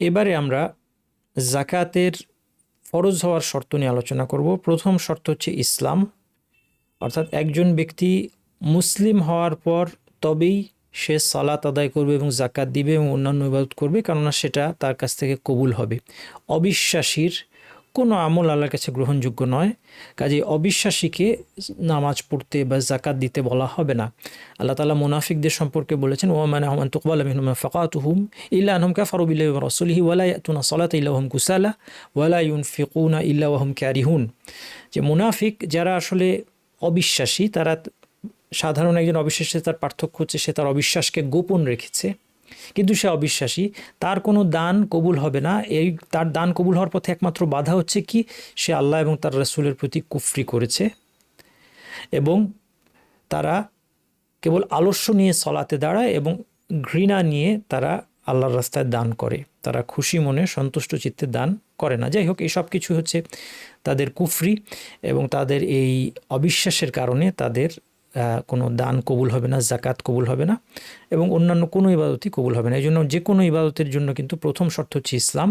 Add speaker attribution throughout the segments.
Speaker 1: এবারে আমরা জাকাতের ফরজ হওয়ার শর্ত নিয়ে আলোচনা করব। প্রথম শর্ত হচ্ছে ইসলাম, অর্থাৎ একজন ব্যক্তি মুসলিম হওয়ার পর তবেই সে সালাত আদায় করবে এবং জাকাত দিবে এবং অন্যান্য ইবাদত করবে, কেননা সেটা তার কাছ থেকে কবুল হবে। অবিশ্বাসীর কোনো আমল আল্লাহর কাছে গ্রহণযোগ্য নয়, কাজে অবিশ্বাসীকে নামাজ পড়তে বা জাকাত দিতে বলা হবে না। আল্লাহ তাআলা মুনাফিকদের সম্পর্কে বলেছেন, ওয়া মানআহুম আন তুকবালা মিনহুম নাফাকাতুহুম ইল্লা আনহুম কাফারু বিল্লাহি ওয়া রাসূলিহি ওয়া লা ইয়াতুনা সালাতা ইল্লা ওয়া হুম কুসালা ওয়া লা ইউনফিকুনা ইল্লা ওয়া হুম কারিহুন। যে মুনাফিক যারা আসলে অবিশ্বাসী, তারা সাধারণ একজন অবিশ্বাসী তার পার্থক্য হচ্ছে সে তার অবিশ্বাসকে গোপন রেখেছে, কিন্তু সে অবিশ্বাসী, তার কোনো দান কবুল হবে না। এই তার দান কবুল হওয়ার পথে একমাত্র বাধা হচ্ছে কি, সে আল্লাহ এবং তার রাসূলের প্রতি কুফরি করেছে এবং তারা কেবল আলস্য নিয়ে সলাতে দাঁড়ায় এবং ঘৃণা নিয়ে তারা আল্লাহর রাস্তায় দান করে, তারা খুশি মনে সন্তুষ্ট চিত্তে দান করে না। যাই হোক, এই সব কিছু হচ্ছে তাদের কুফরি এবং তাদের এই অবিশ্বাসের কারণে তাদের কোনো দান কবুল হবে না, জাকাত কবুল হবে না এবং অন্যান্য কোনো ইবাদতই কবুল হবে না। এই জন্য যে কোনো ইবাদতের জন্য কিন্তু প্রথম শর্ত হচ্ছে ইসলাম।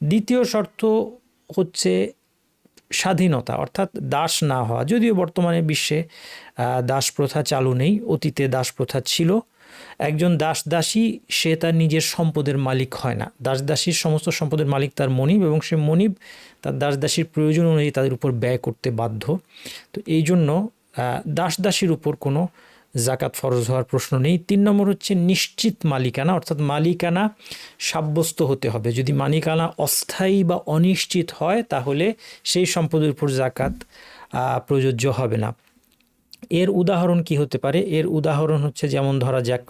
Speaker 1: দ্বিতীয় শর্ত হচ্ছে স্বাধীনতা, অর্থাৎ দাস না হওয়া। যদিও বর্তমানে বিশ্বে দাস প্রথা চালু নেই, অতীতে দাস প্রথা ছিল। একজন দাস দাসী সে তার নিজের সম্পদের মালিক হয় না। দাস দাসীর সমস্ত সম্পদের মালিক তার মনিব এবং সে মনিব তার দাস দাসীর প্রয়োজন অনুযায়ী তাদের উপর ব্যয় করতে বাধ্য। তো এই জন্য দাস দাসীর উপর কোনো জাকাত ফরজ হওয়ার প্রশ্ন নেই। 3 নম্বর হচ্ছে নিশ্চিত মালিকানা, অর্থাৎ মালিকানা সাব্যস্ত হতে হবে। যদি মালিকানা অস্থায়ী বা অনিশ্চিত হয় তাহলে সেই সম্পদের উপর জাকাত প্রযোজ্য হবে না। এর উদাহরণ কি হতে পারে? এর উদাহরণ হচ্ছে, যেমন ধরা যাক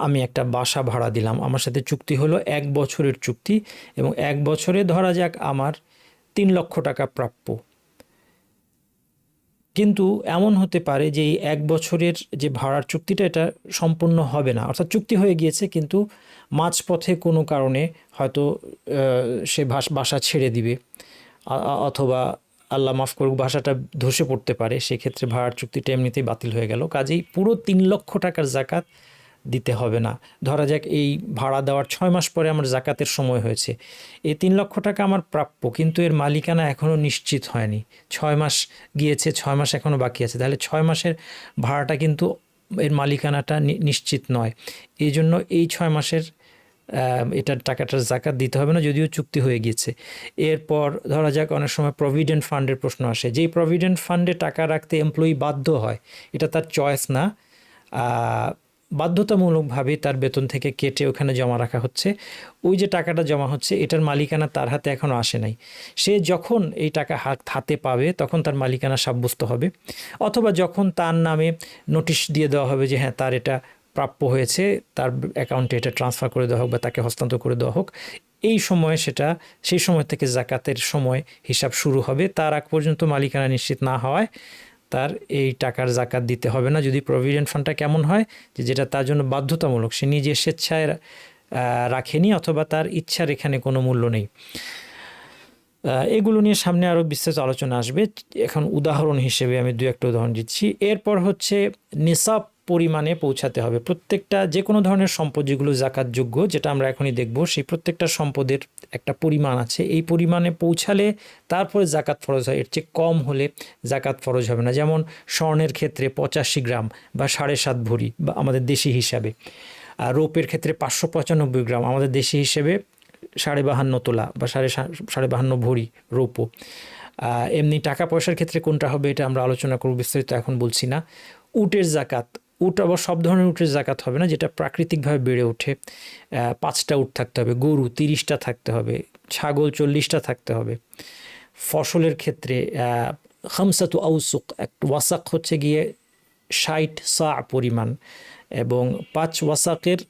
Speaker 1: আমি একটা বাসা ভাড়া দিলাম, আমার সাথে চুক্তি হলো 1 বছরের চুক্তি এবং 1 বছরে ধরা যাক আমার 3 লক্ষ টাকা প্রাপ্য। কিন্তু এমন হতে পারে যে এই 1 বছরের যে ভাড়ার চুক্তিটা এটা সম্পূর্ণ হবে না, অর্থাৎ চুক্তি হয়ে গিয়েছে কিন্তু মাঝপথে কোনো কারণে হয়তো সে বাসা ছেড়ে দিবে অথবা আল্লাহ মাফ করুক বাসাটা ধসে পড়তে পারে, সেক্ষেত্রে ভাড়ার চুক্তিটা এমনিতেই বাতিল হয়ে গেল। কাজেই পুরো 3 লক্ষ টাকার জাকাত দিতে হবে না। ধরা যাক এই ভাড়া দেওয়ার 6 মাস পরে আমার জাকাতের সময় হয়েছে, এই 3 লক্ষ টাকা আমার প্রাপ্য, কিন্তু এর মালিকানা এখনও নিশ্চিত হয়নি। 6 মাস গিয়েছে, 6 মাস এখনও বাকি আছে, তাহলে 6 মাসের ভাড়াটা কিন্তু এর মালিকানাটা নিশ্চিত নয়। এই জন্য এই 6 মাসের এটার টাকাটার জাকাত দিতে হবে না, যদিও চুক্তি হয়ে গিয়েছে। এরপর ধরা যাক অনেক সময় প্রভিডেন্ট ফান্ডের প্রশ্ন আসে, যেই প্রভিডেন্ট ফান্ডে টাকা রাখতে এমপ্লয়ি বাধ্য হয়, এটা তার চয়েস না, বাধ্যতামূলকভাবে তার বেতন থেকে কেটে ওখানে জমা রাখা হচ্ছে। ওই যে টাকাটা জমা হচ্ছে এটার মালিকানা তার হাতে এখনও আসে নাই। সে যখন এই টাকা হাতে পাবে তখন তার মালিকানা সাব্যস্ত হবে, অথবা যখন তার নামে নোটিশ দিয়ে দেওয়া হবে যে হ্যাঁ তার এটা প্রাপ্য হয়েছে, তার অ্যাকাউন্টে এটা ট্রান্সফার করে দেওয়া হোক বা তাকে হস্তান্তর করে দেওয়া হোক, এই সময়ে সেই সময় থেকে জাকাতের সময় হিসাব শুরু হবে। তার আগ পর্যন্ত মালিকানা নিশ্চিত না হওয়ায় তার এই টাকার জাকাত দিতে হবে না। যদি প্রভিডেন্ট ফান্ডটা কেমন হয় যে যেটা তার জন্য বাধ্যতামূলক, সে নিজে স্বেচ্ছায় রাখেনি অথবা তার ইচ্ছার এখানে কোনো মূল্য নেই। এগুলো নিয়ে সামনে আরও বিস্তারিত আলোচনা আসবে, এখন উদাহরণ হিসেবে আমি 2-1টা উদাহরণ দিচ্ছি। এরপর হচ্ছে নিসাব পরিমাণে পৌঁছাতে হবে। প্রত্যেকটা যে কোনো ধরনের সম্পদ যেগুলো জাকাতযোগ্য, যেটা আমরা এখনই দেখব, সেই প্রত্যেকটা সম্পদের একটা পরিমাণ আছে, এই পরিমাণে পৌঁছালে তারপরে জাকাত ফরজ হয়। এর চেয়ে কম হলে জাকাত ফরজ হবে না। যেমন স্বর্ণের ক্ষেত্রে 85 গ্রাম বা 7.5 ভরি বা আমাদের দেশি হিসাবে, আর রৌপের ক্ষেত্রে 595 গ্রাম আমাদের দেশি হিসেবে 52.5 তোলা বা 52.5 ভরি রৌপ্য। এমনি টাকা পয়সার ক্ষেত্রে কোনটা হবে এটা আমরা আলোচনা করব বিস্তারিত, এখন বলছি না। উটের জাকাত, উট আবার সব ধরনের উটের জাকাত হবে না, যেটা প্রাকৃতিকভাবে বেড়ে ওঠে। 5টা উট থাকতে হবে, গরু 30টা থাকতে হবে, ছাগল 40টা থাকতে হবে। ফসলের ক্ষেত্রে খামসাতু আউসুক, ওয়াসাক হচ্ছে গিয়ে 60 সা পরিমাণ, এবং 5 ওয়াসাকের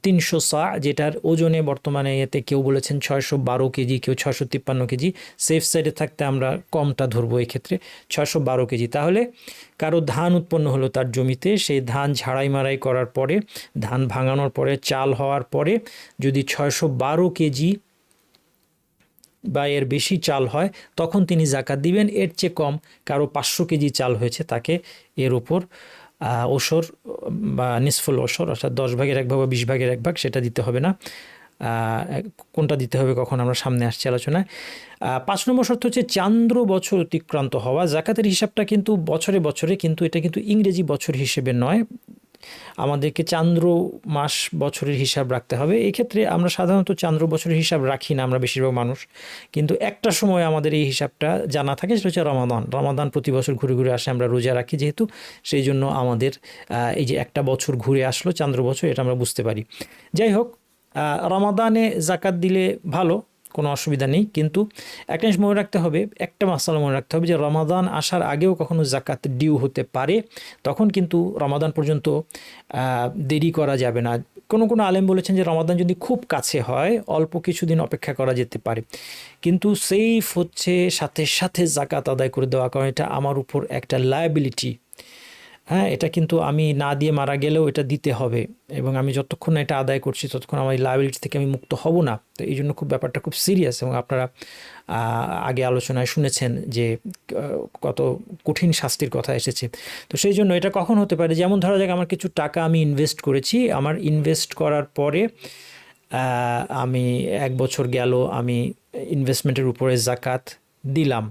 Speaker 1: 300 সা, যেটার ওজনে বর্তমানে এতে কেউ বলেছেন 612 কেজি, কেউ 653 কেজি। সেফ সাইডে থাকতে আমরা কমটা ধরবো, এক্ষেত্রে 612 কেজি। তাহলে কারো ধান উৎপন্ন হলো তার জমিতে, সেই ধান ঝাড়াই মারাই করার পরে, ধান ভাঙানোর পরে, চাল হওয়ার পরে যদি 612 কেজি বা এর বেশি চাল হয় তখন তিনি জাকাত দিবেন। এর চেয়ে কম, কারো 500 কেজি চাল হয়েছে, তাকে এর উপর ওশর বা নিসফুল ওশর, অর্থাৎ 10 ভাগের 1 ভাগ বা 20 ভাগের 1 ভাগ, সেটা দিতে হবে না। কোনটা দিতে হবে কখন আমরা সামনে আসছি আলোচনায়। 5 নম্বর শর্ত হচ্ছে চান্দ্র বছর অতিক্রান্ত হওয়া। জাকাতের হিসাবটা কিন্তু বছরে বছরে, কিন্তু এটা কিন্তু ইংরেজি বছর হিসেবে নয়, আমাদেরকে চান্দ্র মাস বছরের হিসাব রাখতে হবে। এই ক্ষেত্রে আমরা সাধারণত চান্দ্র বছরের হিসাব রাখি না আমরা বেশিরভাগ মানুষ, কিন্তু একটা সময় আমাদের এই হিসাবটা জানা থাকে, সেটা হচ্ছে রমাদান প্রতি বছর ঘুরে ঘুরে আসে, আমরা রোজা রাখি যেহেতু, সেই জন্য আমাদের এই যে একটা বছর ঘুরে আসলো চান্দ্র বছর, এটা আমরা বুঝতে পারি। যাই হোক, রমাদানে জাকাত দিলে ভালো, কোনো অসুবিধা নেই, কিন্তু একটা জিনিস মনে রাখতে হবে, একটা মাসালা মনে রাখতে হবে যে রমাদান আসার আগেও কখনো জাকাত ডিউ হতে পারে, তখন কিন্তু রমাদান পর্যন্ত দেরি করা যাবে না। কোনো কোনো আলেম বলেছেন যে রমাদান যদি খুব কাছে হয় অল্প কিছুদিন অপেক্ষা করা যেতে পারে, কিন্তু সেইফ হচ্ছে সাথে সাথে জাকাত আদায় করে দেওয়া, কারণ এটা আমার উপর একটা লায়াবিলিটি। হ্যাঁ, এটা কিন্তু আমি না দিয়ে মারা গেলেও এটা দিতে হবে, এবং আমি যতক্ষণ না এটা আদায় করছি ততক্ষণ আমার এই লায়াবিলিটি থেকে আমি মুক্ত হব না। তো এই জন্য ব্যাপারটা খুব সিরিয়াস, এবং আপনারা আগে আলোচনায় শুনেছেন যে কত কঠিন শাস্তির কথা এসেছে। তো সেই জন্য এটা কখন হতে পারে, যেমন ধরা যাক আমার কিছু টাকা আমি ইনভেস্ট করেছি, আমার ইনভেস্ট করার পরে আমি 1 বছর গেল, আমি ইনভেস্টমেন্টের উপরে জাকাত দিলাম,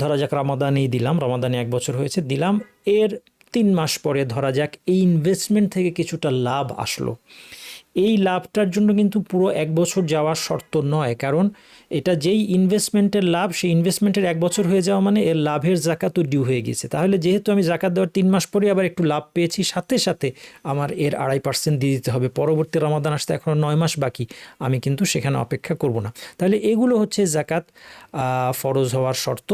Speaker 1: ধরা যাক রমাদানেই দিলাম, রমাদানে 1 বছর হয়েছে দিলাম, এর 3 মাস পরে ধরা যাক এই ইনভেস্টমেন্ট থেকে কিছুটা লাভ আসলো। এই লাভটার জন্য কিন্তু পুরো 1 বছর যাওয়ার শর্ত নয়, কারণ এটা যেই ইনভেস্টমেন্টের লাভ, সেই ইনভেস্টমেন্টের 1 বছর হয়ে যাওয়া মানে এর লাভের জাকাতও ডিউ হয়ে গেছে। তাহলে যেহেতু আমি জাকাত দেওয়ার 3 মাস পরে আবার একটু লাভ পেয়েছি, সাথে সাথে আমার এর 2.5% দিয়ে দিতে হবে। পরবর্তী রমাদান আসতে এখনও 9 মাস বাকি, আমি কিন্তু সেখানে অপেক্ষা করব না। তাহলে এগুলো হচ্ছে জাকাত ফরজ হওয়ার শর্ত।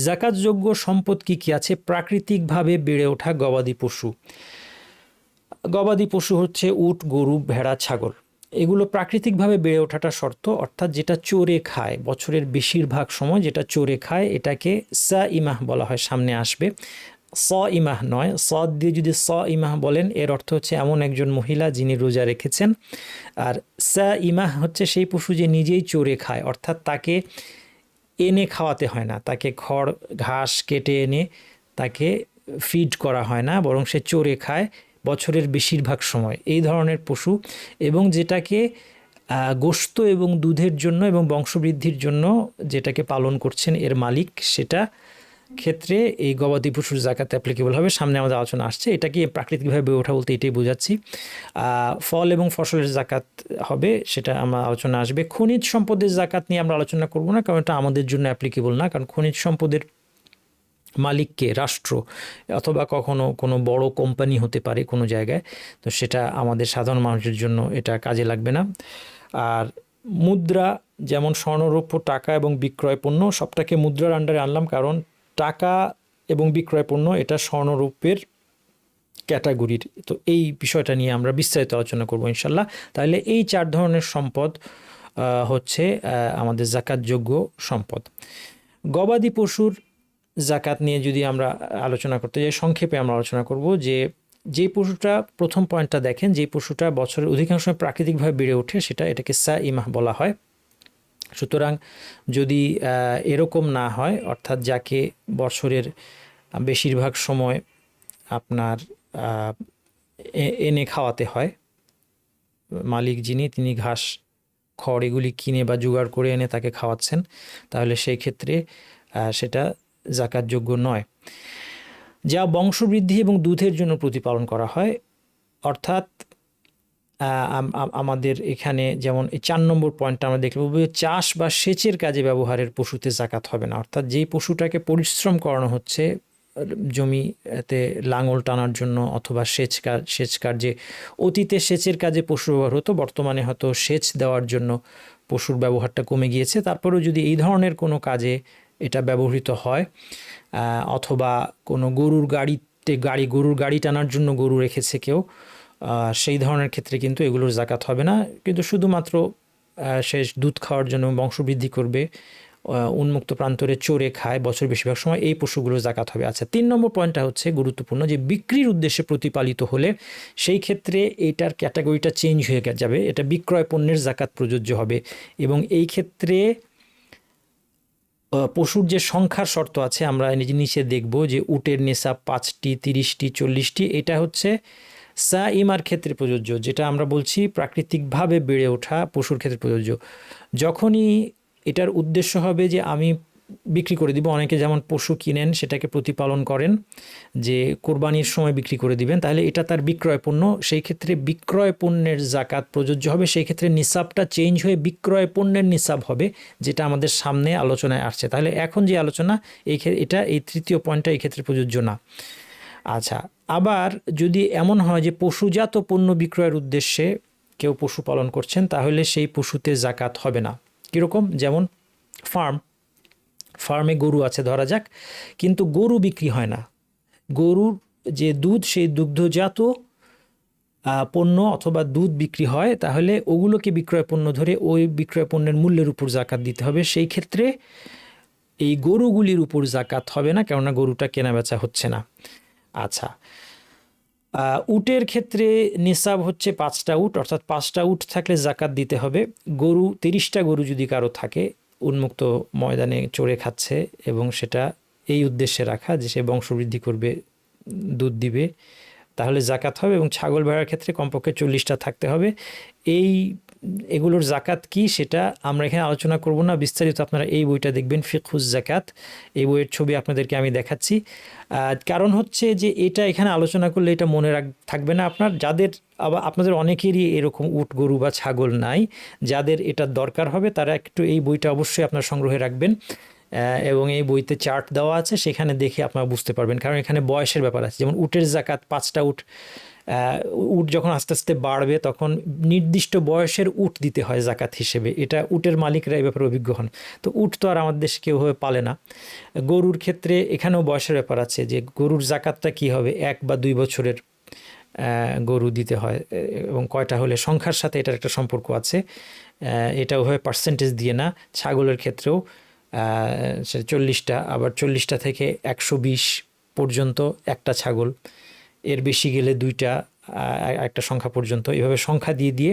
Speaker 1: জাকাতযোগ্য সম্পদ কি কি আছে? প্রাকৃতিকভাবে বেড়ে ওঠা গবাদি পশু। গবাদি পশু হচ্ছে উট, গরু, ভেড়া, ছাগল। এগুলো প্রাকৃতিকভাবে বেড়ে ওঠাটা শর্ত, অর্থাৎ যেটা চরে খায়, বছরের বেশিরভাগ সময় যেটা চরে খায়, এটাকে সা ইমাহ বলা হয়, সামনে আসবে। স ইমাহ নয়, সদ দিয়ে যদি স ইমাহ বলেন এর অর্থ হচ্ছে এমন একজন মহিলা যিনি রোজা রেখেছেন। আর সা ইমাহ হচ্ছে সেই পশু যে নিজেই চরে খায়, অর্থাৎ তাকে এনে খাওয়াতে হয় না, তাকে খড় ঘাস কেটে এনে তাকে ফিড করা হয় না, বরং সে চরে খায় বছরের বেশিরভাগ সময়, এই ধরনের পশু। এবং যেটাকে গোশত এবং দুধের জন্য এবং বংশবৃদ্ধির জন্য যেটাকে পালন করছেন এর মালিক, সেটা ক্ষেত্রে এই গবাদি পশুর জাকাত অ্যাপ্লিকেবল হবে। সামনে আমাদের আলোচনা আসছে, এটাকে প্রাকৃতিকভাবে বেড়ে ওঠা বলতে এটাই বোঝাচ্ছি। ফল এবং ফসলের জাকাত হবে, সেটা আমরা আলোচনা আসবে। খনিজ সম্পদের জাকাত নিয়ে আমরা আলোচনা করব না, কারণ এটা আমাদের জন্য অ্যাপ্লিকেবল না, কারণ খনিজ সম্পদের মালিককে রাষ্ট্র অথবা কখনো কোনো বড় কোম্পানি হতে পারে কোনো জায়গায়, তো সেটা আমাদের সাধারণ মানুষের জন্য এটা কাজে লাগবে না। আর মুদ্রা, যেমন স্বর্ণরৌপ্য, টাকা এবং বিক্রয় পণ্য, সবটাকে মুদ্রার আন্ডারে আনলাম, কারণ টাকা এবং বিক্রয় পণ্য এটা স্বর্ণরৌপ্যের ক্যাটাগরির। তো এই বিষয়টা নিয়ে আমরা বিস্তারিত আলোচনা করব ইনশাল্লাহ। তাহলে এই 4 ধরনের সম্পদ হচ্ছে আমাদের জাকাতযোগ্য সম্পদ। গবাদি পশুর জাকাত নিয়ে যদি আমরা আলোচনা করতে যাই, সংক্ষেপে আমরা আলোচনা করব যে পশুটা, প্রথম পয়েন্টটা দেখেন, যে পশুটা বছরের অধিকাংশ সময় প্রাকৃতিকভাবে বেড়ে ওঠে, এটাকে সা ইমাহ বলা হয়। সুতরাং যদি এরকম না হয়, অর্থাৎ যাকে বছরের বেশিরভাগ সময় আপনার এনে খাওয়াতে হয়, মালিক যিনি, তিনি ঘাস খড় এগুলি কিনে বা জোগাড় করে এনে তাকে খাওয়াচ্ছেন, তাহলে সেই ক্ষেত্রে সেটা জাকাতযোগ্য নয়। যা বংশবৃদ্ধি এবং দুধের জন্য প্রতিপালন করা হয়, অর্থাৎ আমাদের এখানে যেমন এই 4 নম্বর পয়েন্টটা আমরা দেখব, চাষ বা সেচের কাজে ব্যবহারের পশুতে জাকাত হবে না। অর্থাৎ যেই পশুটাকে পরিশ্রম করানো হচ্ছে জমিতে লাঙল টানার জন্য অথবা সেচ কার্যে, অতীতে সেচের কাজে পশু ব্যবহার হতো, বর্তমানে হয়তো সেচ দেওয়ার জন্য পশুর ব্যবহারটা কমে গিয়েছে, তারপরেও যদি এই ধরনের কোনো কাজে এটা ব্যবহৃত হয়, অথবা কোনো গরুর গাড়ি টানার জন্য গরু রেখেছে কেউ, সেই ধরনের ক্ষেত্রে কিন্তু এগুলোর জাকাত হবে না। কিন্তু শুধুমাত্র সে দুধ খাওয়ার জন্য বংশবৃদ্ধি করবে, উন্মুক্ত প্রান্তরে চরে খায় বছর বেশিরভাগ সময়, এই পশুগুলোর জাকাত হবে। আচ্ছা, 3 নম্বর পয়েন্টটা হচ্ছে গুরুত্বপূর্ণ, যে বিক্রির উদ্দেশ্যে প্রতিপালিত হলে সেই ক্ষেত্রে এটার ক্যাটাগরিটা চেঞ্জ হয়ে যাবে, এটা বিক্রয় পণ্যের জাকাত প্রযোজ্য হবে। এবং এই ক্ষেত্রে পশুর যে সংখ্যার শর্ত আছে আমরা নিচে দেখব যে উটের নিসাব 5টি, 30টি, 40টি, এটা হচ্ছে সাইমার ক্ষেত্রে প্রযোজ্য, যেটা আমরা বলছি প্রাকৃতিকভাবে বেড়ে ওঠা পশুর ক্ষেত্রে প্রযোজ্য। যখনই এটার উদ্দেশ্য হবে যে আমি বিক্রি করে দিব, অনেকে যেমন পশু কিনেন সেটাকে প্রতিপালন করেন যে কোরবানির সময় বিক্রি করে দিবেন, তাহলে এটা তার বিক্রয় পণ্য, সেই ক্ষেত্রে বিক্রয় পণ্যের জাকাত প্রযোজ্য হবে। সেই ক্ষেত্রে নিসাবটা চেঞ্জ হয়ে বিক্রয় পণ্যের নিসাব হবে, যেটা আমাদের সামনে আলোচনায় আসছে। তাহলে এখন যে আলোচনা এই তৃতীয় পয়েন্টটা এই ক্ষেত্রে প্রযোজ্য না। আচ্ছা, আবার যদি এমন হয় যে পশুজাত পণ্য বিক্রয়ের উদ্দেশ্যে কেউ পশু পালন করছেন, তাহলে সেই পশুতে জাকাত হবে না। কীরকম? যেমন ফার্মে গরু আছে ধরা যাক, কিন্তু গরু বিক্রি হয় না, গরুর যে দুধ সেই দুগ্ধজাত পণ্য অথবা দুধ বিক্রি হয়, তাহলে ওগুলোকে বিক্রয় পণ্য ধরে ওই বিক্রয় পণ্যের মূল্যের উপর জাকাত দিতে হবে। সেই ক্ষেত্রে এই গরুগুলির উপর জাকাত হবে না, কেননা গরুটা কেনা বেচা হচ্ছে না। আচ্ছা, উটের ক্ষেত্রে নিসাব হচ্ছে 5টা উট, অর্থাৎ 5টা উট থাকলে জাকাত দিতে হবে। গরু 30টা গরু যদি কারো থাকে, উন্মুক্ত ময়দানে চড়ে খাচ্ছে এবং সেটা এই উদ্দেশ্যে রাখা যে সে বংশবৃদ্ধি করবে, দুধ দিবে, তাহলে জাকাত হবে। এবং ছাগল ভেড়ার ক্ষেত্রে কমপক্ষে 40টা থাকতে হবে। এগুলোর জাকাত কি সেটা আমরা এখানে আলোচনা করব না, বিস্তারিত আপনারা এই বইটা দেখবেন, ফিকহুজ জাকাত। এই বইয়ের ছবি আপনাদেরকে আমি দেখাচ্ছি। কারণ হচ্ছে যে এটা এখানে আলোচনা করলে এটা মনে থাকবে না আপনার, আবার আপনাদের অনেকেরই এরকম উট, গরু বা ছাগল নাই, যাদের এটা দরকার হবে তারা একটু এই বইটা অবশ্যই আপনার সংগ্রহে রাখবেন। এবং এই বইতে চার্ট দেওয়া আছে, সেখানে দেখে আপনারা বুঝতে পারবেন, কারণ এখানে বয়সের ব্যাপার আছে। যেমন উটের জাকাত 5টা উট, উট যখন আস্তে আস্তে বাড়বে তখন নির্দিষ্ট বয়সের উট দিতে হয় জাকাত হিসেবে, এটা উটের মালিকরা এই ব্যাপারে অভিজ্ঞ হন। তো উট তো আর আমাদের দেশে কেউভাবে পালে না। গরুর ক্ষেত্রে এখানেও বয়সের ব্যাপার আছে, যে গরুর জাকাতটা কি হবে, 1 বা 2 বছরের গরু দিতে হয়, এবং কয়টা হলে সংখ্যার সাথে এটার একটা সম্পর্ক আছে। এটা ওভাবে পার্সেন্টেজ দিয়ে না। ছাগলের ক্ষেত্রেও 40টা, আবার 40টা থেকে 120 পর্যন্ত একটা ছাগল, এর বেশি গেলে 2টা, একটা সংখ্যা পর্যন্ত, এভাবে সংখ্যা দিয়ে দিয়ে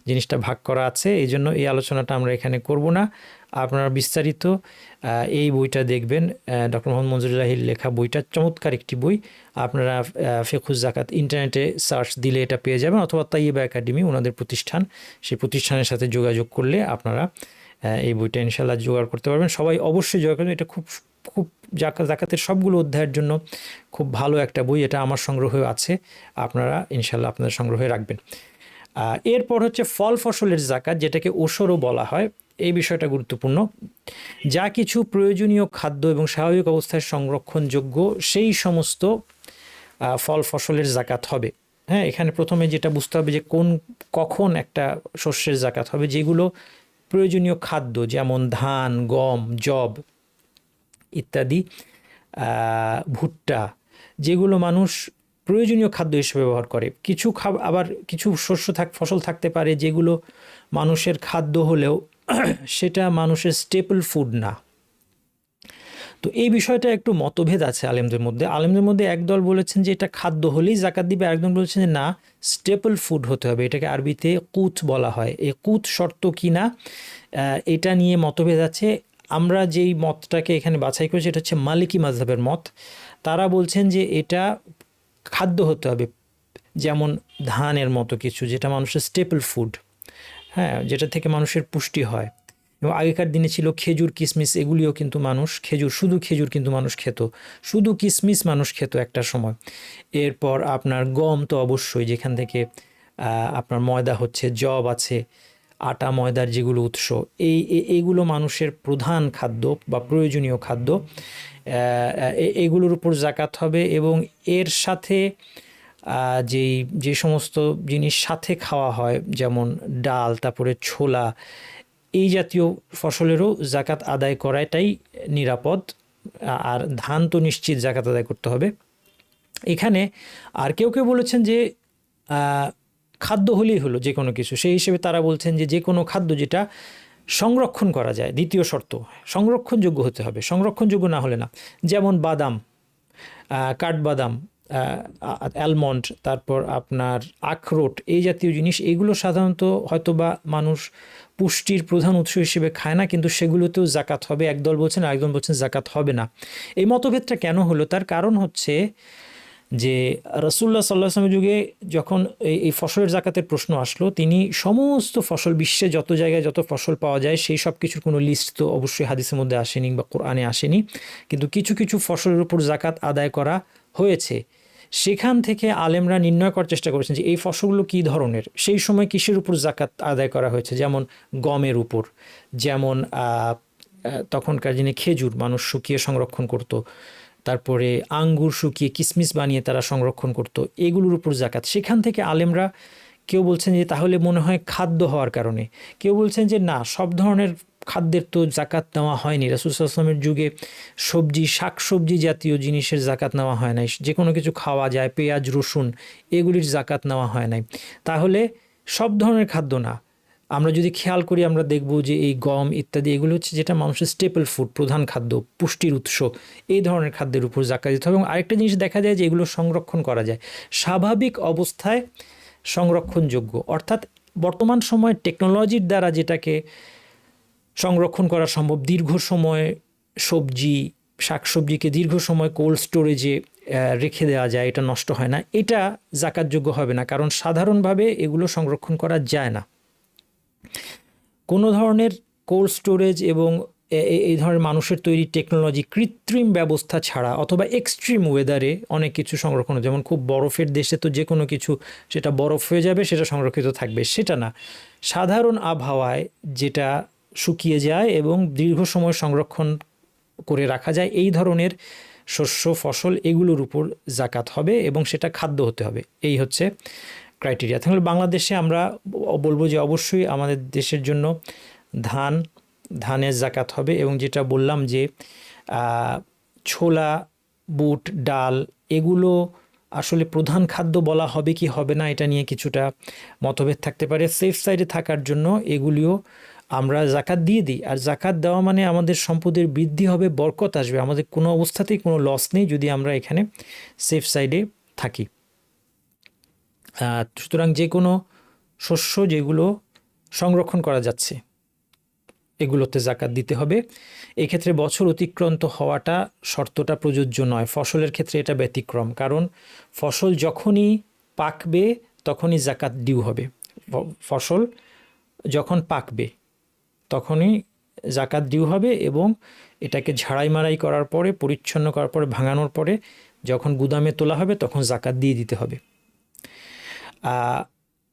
Speaker 1: জিনিসটা ভাগ করা আছে। এই জন্য এই আলোচনাটা আমরা এখানে করব না। আপনারা বিস্তারিত এই বইটা দেখবেন, ডক্টর মোহাম্মদ মনজুরুল্লাহির লেখা বইটা, চমৎকার একটি বই। আপনারা ফিকহুজ জাকাত ইন্টারনেটে সার্চ দিলে এটা পেয়ে যাবেন, অথবা তাইয়্যিবা একাডেমি ওনাদের প্রতিষ্ঠান, সেই প্রতিষ্ঠানের সাথে যোগাযোগ করলে আপনারা এই বইটা ইনশাল্লাহ জোগাড় করতে পারবেন। সবাই অবশ্যই জোগাড় করবেন, এটা খুব খুব জাকাতের সবগুলো অধ্যায়ের জন্য খুব ভালো একটা বই। এটা আমার সংগ্রহে আছে, আপনারা ইনশাল্লাহ আপনাদের সংগ্রহে রাখবেন। এরপর হচ্ছে ফল ফসলের জাকাত, যেটাকে ওশরও বলা হয়। এই বিষয়টা গুরুত্বপূর্ণ। যা কিছু প্রয়োজনীয় খাদ্য এবং স্বাভাবিক অবস্থায় সংরক্ষণযোগ্য সেই সমস্ত ফল ফসলের জাকাত হবে। হ্যাঁ, এখানে প্রথমে যেটা বুঝতে হবে যে কখন একটা শস্যের জাকাত হবে, যেগুলো প্রয়োজনীয় খাদ্য, যেমন ধান, গম, যব ইত্যাদি, ভুট্টা, যেগুলো মানুষ প্রয়োজনীয় খাদ্য হিসেবে ব্যবহার করে। আবার কিছু ফসল থাকতে পারে যেগুলো মানুষের খাদ্য হলেও সেটা মানুষের স্টেপল ফুড না। তো এই বিষয়টা একটু মতভেদ আছে আলেমদের মধ্যে। একদল বলেছেন যে এটা খাদ্য হলেই জাকাত দিবে, আরেকজন বলেছেন যে না, স্টেপল ফুড হতে হবে, এটাকে আরবিতে কুত বলা হয়। এই কুত শর্ত কি না, এটা নিয়ে মতভেদ আছে। আমরা যেই মতটাকে এখানে বাছাই করেছি এটা হচ্ছে মালিকি মাযহাবের মত। তারা বলছেন যে এটা খাদ্য হতে হবে, যেমন ধানের মতো কিছু, যেটা মানুষের স্টেপল ফুড, হ্যাঁ, যেটা থেকে মানুষের পুষ্টি হয়। এবং আগেকার দিনে ছিল খেজুর, কিশমিশ, এগুলিও কিন্তু শুধু খেজুর কিন্তু মানুষ খেত, শুধু কিশমিশ মানুষ খেত একটা সময়। এরপর আপনার গম তো অবশ্যই, যেখান থেকে আপনার ময়দা হচ্ছে, যব আছে, আটা ময়দার যেগুলো উৎস, এইগুলো মানুষের প্রধান খাদ্য বা প্রয়োজনীয় খাদ্য। এগুলোর উপর জাকাত হবে। এবং এর সাথে যে সমস্ত জিনিস সাথে খাওয়া হয়, যেমন ডাল, তারপরে ছোলা, এই জাতীয় ফসলেরও জাকাত আদায় করাটাই নিরাপদ। আর ধান তো নিশ্চিত জাকাত আদায় করতে হবে। এখানে আর কেউ বলেছেন যে খাদ্য হলেই হলো, যে কোনো কিছু, সেই হিসেবে তারা বলছেন যে কোনো খাদ্য যেটা সংরক্ষণ করা যায়, দ্বিতীয় শর্ত সংরক্ষণযোগ্য হতে হবে, সংরক্ষণযোগ্য না হলে না। যেমন বাদাম, কাঠবাদাম, অ্যালমন্ড, তারপর আপনার আখরোট, এই জাতীয় জিনিস, এগুলো সাধারণত হয়তোবা মানুষ পুষ্টির প্রধান উৎস হিসেবে খায় না, কিন্তু সেগুলোতেও জাকাত হবে। একদল বলছেন, আরেকদল বলছেন জাকাত হবে না। এই মতভেদটা কেন হলো? তার কারণ হচ্ছে যে রাসূলুল্লাহ সাল্লাল্লাহু আলাইহি ওয়াসাল্লামের যুগে যখন এই ফসলের জাকাতের প্রশ্ন আসলো, তিনি সমস্ত ফসল, বিশ্বে যত জায়গায় যত ফসল পাওয়া যায় সেই সব কিছুর কোনো লিস্ট তো অবশ্যই হাদিসের মধ্যে আসেনি বা কোরআনে আসেনি, কিন্তু কিছু কিছু ফসলের উপর জাকাত আদায় করা হয়েছে। সেখান থেকে আলেমরা নির্ণয় করার চেষ্টা করেছেন যে এই ফসলগুলো কী ধরনের, সেই সময় কিসের উপর জাকাত আদায় করা হয়েছে। যেমন গমের উপর, যেমন তখনকার দিনে খেজুর মানুষ শুকিয়ে সংরক্ষণ করত, তারপরে আঙ্গুর শুকিয়ে কিসমিস বানিয়ে তারা সংরক্ষণ করত, এগুলোর উপর জাকাত। সেখান থেকে আলেমরা কেউ বলছেন যে তাহলে মনে হয় খাদ্য হওয়ার কারণে, কেউ বলছেন যে না, সব ধরনের খাদ্যের তো জাকাত নেওয়া হয়নি। রাসূল সাল্লাল্লাহু আলাইহি ওয়াসাল্লামের যুগে সবজি, শাকসবজি জাতীয় জিনিসের জাকাত নেওয়া হয় নাই, যে কোনো কিছু খাওয়া যায়, পেঁয়াজ রসুন, এগুলির জাকাত নেওয়া হয় নাই। তাহলে সব ধরনের খাদ্য না। আমরা যদি খেয়াল করি আমরা দেখব যে এই গম ইত্যাদি এগুলো হচ্ছে যেটা মানুষের স্টেপল ফুড, প্রধান খাদ্য, পুষ্টির উৎস, এই ধরনের খাদ্যের উপর জাকাত দিতে হবে। এবং আরেকটা জিনিস দেখা যায় যে এগুলো সংরক্ষণ করা যায়, স্বাভাবিক অবস্থায় সংরক্ষণযোগ্য, অর্থাৎ বর্তমান সময়ে টেকনোলজির দ্বারা যেটাকে সংরক্ষণ করা সম্ভব, দীর্ঘ সময় সবজি, শাকসবজিকে দীর্ঘ সময় কোল্ড স্টোরেজে রেখে দেওয়া যায়, এটা নষ্ট হয় না, এটা জাকাতযোগ্য হবে না, কারণ সাধারণভাবে এগুলো সংরক্ষণ করা যায় না। কোনো ধরনের কোল্ড স্টোরেজ এবং এই ধরনের মানুষের তৈরি টেকনোলজি, কৃত্রিম ব্যবস্থা ছাড়া অথবা এক্সট্রিম ওয়েদারে অনেক কিছু সংরক্ষণ, যেমন খুব বরফের দেশে তো যে কোনো কিছু সেটা বরফ হয়ে যাবে, সেটা সংরক্ষিত থাকবে, সেটা না। সাধারণ আবহাওয়ায় যেটা শুকিয়ে যায় এবং দীর্ঘ সময় সংরক্ষণ করে রাখা যায়, এই ধরনের শস্য, ফসল, এগুলোর উপর জাকাত হবে এবং সেটা খাদ্য হতে হবে। এই হচ্ছে ক্রাইটেরিয়া। তাহলে বাংলাদেশে আমরা বলবো যে অবশ্যই আমাদের দেশের জন্য ধানের জাকাত হবে। এবং যেটা বললাম যে ছোলা, বুট, ডাল, এগুলো আসলে প্রধান খাদ্য বলা হবে কি হবে না, এটা নিয়ে কিছুটা মতভেদ থাকতে পারে। সেফ সাইডে থাকার জন্য এগুলিও আমরা জাকাত দিয়ে দিই। আর জাকাত দেওয়া মানে আমাদের সম্পদের বৃদ্ধি হবে, বরকত আসবে, আমাদের কোনো অবস্থাতেই কোনো লস নেই যদি আমরা এখানে সেফ সাইডে থাকি। সুতরাং যে কোনো শস্য যেগুলো সংরক্ষণ করা যাচ্ছে এগুলোতে জাকাত দিতে হবে। এক্ষেত্রে বছর অতিক্রান্ত হওয়াটা শর্তটা প্রযোজ্য নয়, ফসলের ক্ষেত্রে এটা ব্যতিক্রম, কারণ ফসল যখনই পাকবে তখনই জাকাত ডিউ হবে। ফসল যখন পাকবে তখনই জাকাত ডিউ হবে এবং এটাকে ঝাড়াই মারাই করার পরে, পরিচ্ছন্ন করার পরে, ভাঙানোর পরে যখন গুদামে তোলা হবে তখন জাকাত দিয়ে দিতে হবে।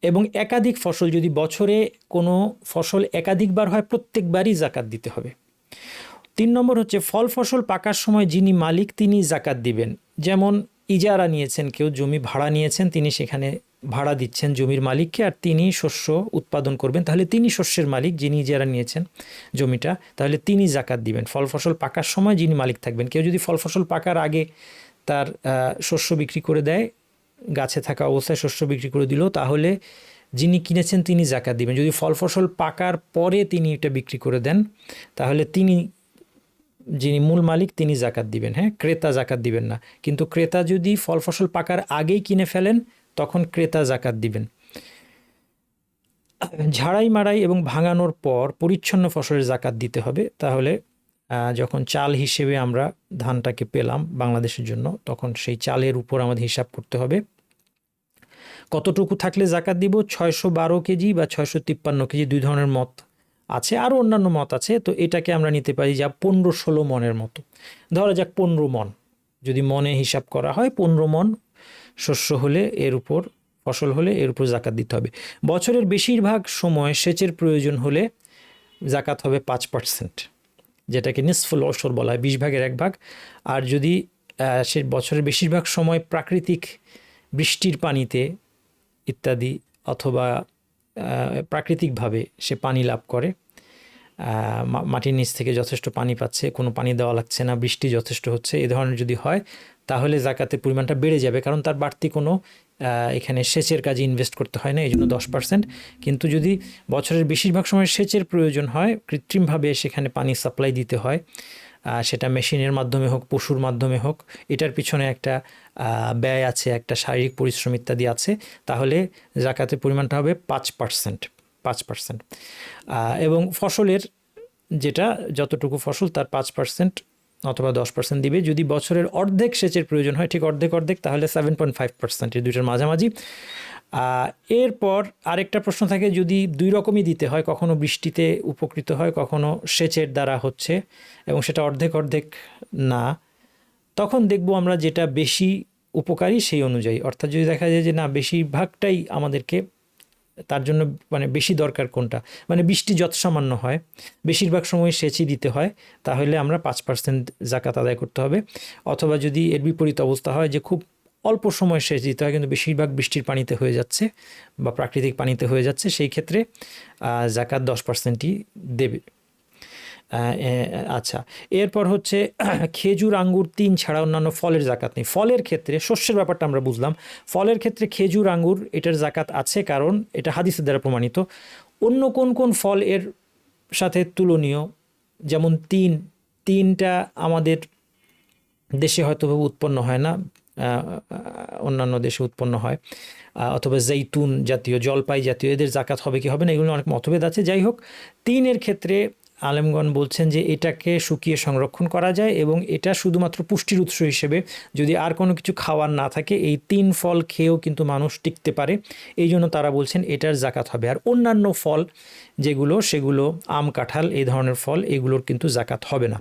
Speaker 1: এবং একাধিক ফসল, যদি বছরে কোনো ফসল একাধিকবার হয় প্রত্যেকবারই জাকাত দিতে হবে। 3 নম্বর হচ্ছে ফল ফসল পাকার সময় যিনি মালিক তিনি জাকাত দিবেন। যেমন ইজারা নিয়েছেন, কেউ জমি ভাড়া নিয়েছেন, তিনি সেখানে ভাড়া দিচ্ছেন জমির মালিককে, আর তিনি শস্য উৎপাদন করবেন, তাহলে তিনি শস্যের মালিক, যিনি ইজারা নিয়েছেন জমিটা, তাহলে তিনি জাকাত দিবেন। ফল ফসল পাকার সময় যিনি মালিক থাকবেন। কেউ যদি ফল ফসল পাকার আগে তার শস্য বিক্রি করে দেয়, গাছে থাকা অবস্থায় শস্য বিক্রি করে দিল, তাহলে যিনি কিনেছেন তিনি জাকাত দিবেন। যদি ফল ফসল পাকার পরে তিনি এটা বিক্রি করে দেন, তাহলে যিনি মূল মালিক তিনি জাকাত দিবেন। হ্যাঁ, ক্রেতা জাকাত দিবেন না। কিন্তু ক্রেতা যদি ফল ফসল পাকার আগেই কিনে ফেলেন তখন ক্রেতা জাকাত দিবেন। ঝাড়াই মারাই এবং ভাঙানোর পর পরিচ্ছন্ন ফসলের জাকাত দিতে হবে। তাহলে যখন চাল হিসেবে আমরা ধানটাকে পেলাম বাংলাদেশের জন্য, তখন সেই চালের উপর আমাদের হিসাব করতে হবে কতটুকু থাকলে জাকাত দিব। 612 কেজি বা 653 কেজি, 2 ধরনের মত আছে, আরও অন্যান্য মত আছে। তো এটাকে আমরা নিতে পারি যা 15-16 মনের মতো। ধরা যাক 15 মন, যদি মনে হিসাব করা হয় 15 মন শস্য হলে এর উপর, ফসল হলে এর উপর জাকাত দিতে হবে। বছরের বেশিরভাগ সময় সেচের প্রয়োজন হলে জাকাত হবে 5%, যেটাকে নিসফুল ওশর বলা হয়, 20 ভাগের 1 ভাগ। আর যদি সে বছরের বেশিরভাগ সময় প্রাকৃতিক বৃষ্টির পানিতে ইত্যাদি অথবা প্রাকৃতিকভাবে সে পানি লাভ করে, মাটির নিচ থেকে যথেষ্ট পানি পাচ্ছে, কোনো পানি দেওয়া লাগছে না, বৃষ্টি যথেষ্ট হচ্ছে, এ ধরনের যদি হয় তাহলে জাকাতের পরিমাণটা বেড়ে যাবে, কারণ তার বাড়তি কোনো এখানে সেচের কাজে ইনভেস্ট করতে হয় না, এই জন্য 10%। কিন্তু যদি বছরের বেশিরভাগ সময় সেচের প্রয়োজন হয়, কৃত্রিমভাবে সেখানে পানি সাপ্লাই দিতে হয়, সেটা মেশিনের মাধ্যমে হোক, পশুর মাধ্যমে হোক, এটার পিছনে একটা ব্যয় আছে, একটা শারীরিক পরিশ্রম ইত্যাদি আছে, তাহলে জাকাতের পরিমাণটা হবে 5%। 5%। এবং ফসলের যেটা যতটুকু ফসল তার 5% অথবা 10% দিবে। যদি বছরের অর্ধেক সেচের প্রয়োজন হয়, ঠিক অর্ধেক অর্ধেক, তাহলে 7.5%, এই দুইটার মাঝামাঝি। এরপর আরেকটা প্রশ্ন থাকে, যদি দুই রকমই দিতে হয়, কখনো বৃষ্টিতে উপকৃত হয়, কখনো সেচের দ্বারা হচ্ছে, এবং সেটা অর্ধেক অর্ধেক না, তখন দেখব আমরা যেটা বেশি উপকারী সেই অনুযায়ী। অর্থাৎ যদি দেখা যায় যে না, বেশিরভাগটাই আমাদেরকে তার জন্য মানে বেশি দরকার কোনটা, মানে বৃষ্টি যত সামান্য হয়, বেশিরভাগ সময় সেচই দিতে হয়, তাহলে আমরা 5% জাকাত আদায় করতে হবে। অথবা যদি এর বিপরীত অবস্থা হয় যে খুব অল্প সময় সেচ দিতে হয় কিন্তু বেশিরভাগ বৃষ্টির পানিতে হয়ে যাচ্ছে বা প্রাকৃতিক পানিতে হয়ে যাচ্ছে, সেই ক্ষেত্রে জাকাত 10%ই দেবে। আচ্ছা, এরপর হচ্ছে খেজুর, আঙ্গুর, তিন ছাড়া অন্যান্য ফলের জাকাত নেই। ফলের ক্ষেত্রে, শস্যের ব্যাপারটা আমরা বুঝলাম, ফলের ক্ষেত্রে খেজুর, আঙ্গুর এটার জাকাত আছে, কারণ এটা হাদিসের দ্বারা প্রমাণিত। অন্য কোন কোন ফল এর সাথে তুলনীয়, যেমন তিনটা আমাদের দেশে হয়তো উৎপন্ন হয় না, অন্যান্য দেশে উৎপন্ন হয়, অথবা জৈতুন জাতীয়, জলপাই জাতীয়, এদের জাকাত হবে কি হবে না, এগুলো অনেক মতভেদ আছে। যাই হোক, তিনের ক্ষেত্রে আলেমগণ বলছেন যে এটাকে শুকিয়ে সংরক্ষণ করা যায়, এবং এটা শুধুমাত্র পুষ্টির উৎস হিসেবে, যদি আর কোনো কিছু খাওয়ার না থাকে, এই তিন ফল খেয়েও কিন্তু মানুষ টিকতে পারে, এই জন্য তারা বলছেন এটার জাকাত হবে। আর অন্যান্য ফল যেগুলো, সেগুলো আম, কাঁঠাল, এই ধরনের ফল, এগুলোর কিন্তু জাকাত হবে না।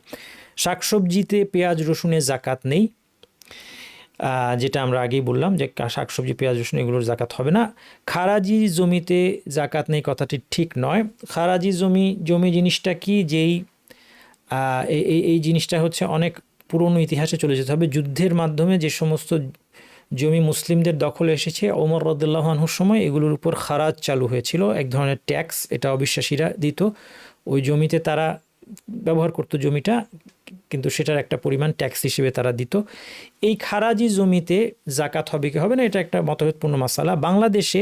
Speaker 1: শাকসবজিতে পেঁয়াজ, রসুনের জাকাত নেই, যেটা আমরা আগেই বললাম যে শাকসবজি, পেঁয়াজ, রসুন এগুলোর জাকাত হবে না। খারাজি জমিতে জাকাত নেই কথাটি ঠিক নয়। খারাজি জমি জিনিসটা কি, যেই এই জিনিসটা হচ্ছে অনেক পুরনো ইতিহাসে চলে যেতে হবে। যুদ্ধের মাধ্যমে যে সমস্ত জমি মুসলিমদের দখলে এসেছে ওমর রাদিয়াল্লাহু আনহুর সময়, এগুলোর উপর খারাজ চালু হয়েছিল, এক ধরনের ট্যাক্স, এটা অবিশ্বাসীরা দিত। ওই জমিতে তারা ব্যবহার করতো জমিটা, কিন্তু সেটার একটা পরিমাণ ট্যাক্স হিসেবে তারা দিত। এই খারাজি জমিতে জাকাত হবে কি হবে না, এটা একটা মতভেদপূর্ণ মাসালা। বাংলাদেশে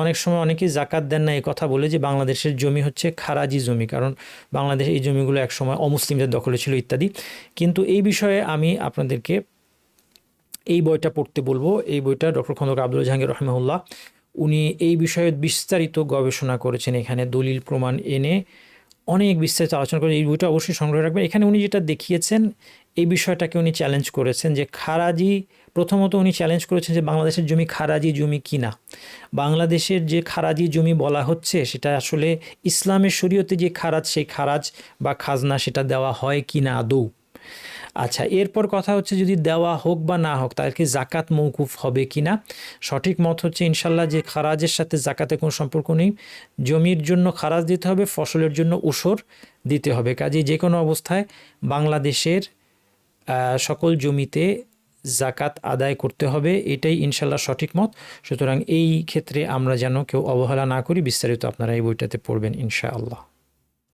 Speaker 1: অনেক সময় অনেকেই জাকাত দেন না এই কথা বলে যে বাংলাদেশের জমি হচ্ছে খারাজি জমি, কারণ বাংলাদেশে এই জমিগুলো একসময় অমুসলিমদের দখলে ছিল ইত্যাদি। কিন্তু এই বিষয়ে আমি আপনাদেরকে এই বইটা পড়তে বলবো। এই বইটা ডক্টর খন্দকার আব্দুল জাহাঙ্গীর রহমাহুল্লাহ, উনি এই বিষয়ে বিস্তারিত গবেষণা করেছেন, এখানে দলিল প্রমাণ এনে অনেক বিস্তারিত আলোচনা করে। এই বইটা অবশ্যই সংগ্রহ রাখবেন। এখানে উনি যেটা দেখিয়েছেন, এই বিষয়টাকে উনি চ্যালেঞ্জ করেছেন যে খারাজি, প্রথমত উনি চ্যালেঞ্জ করেছেন যে বাংলাদেশের জমি খারাজি জমি কিনা। বাংলাদেশের যে খারাজি জমি বলা হচ্ছে, সেটা আসলে ইসলামের শরীয়তে যে খারাজ, সেই খারাজ বা খাজনা সেটা দেওয়া হয় কিনা আদৌ। আচ্ছা, এরপর কথা হচ্ছে যদি দেওয়া হোক বা না হোক, তাদেরকে জাকাত মৌকুফ হবে কিনা। সঠিক মত হচ্ছে ইনশাল্লাহ যে খারাজের সাথে জাকাতের কোনো সম্পর্ক নেই। জমির জন্য খারাজ দিতে হবে, ফসলের জন্য উসর দিতে হবে। কাজেই যে কোনো অবস্থায় বাংলাদেশের সকল জমিতে জাকাত আদায় করতে হবে, এটাই ইনশাল্লাহ সঠিক মত। সুতরাং এই ক্ষেত্রে আমরা যেন কেউ অবহেলা না করি। বিস্তারিত আপনারা এই বইটাতে পড়বেন ইনশাআল্লাহ।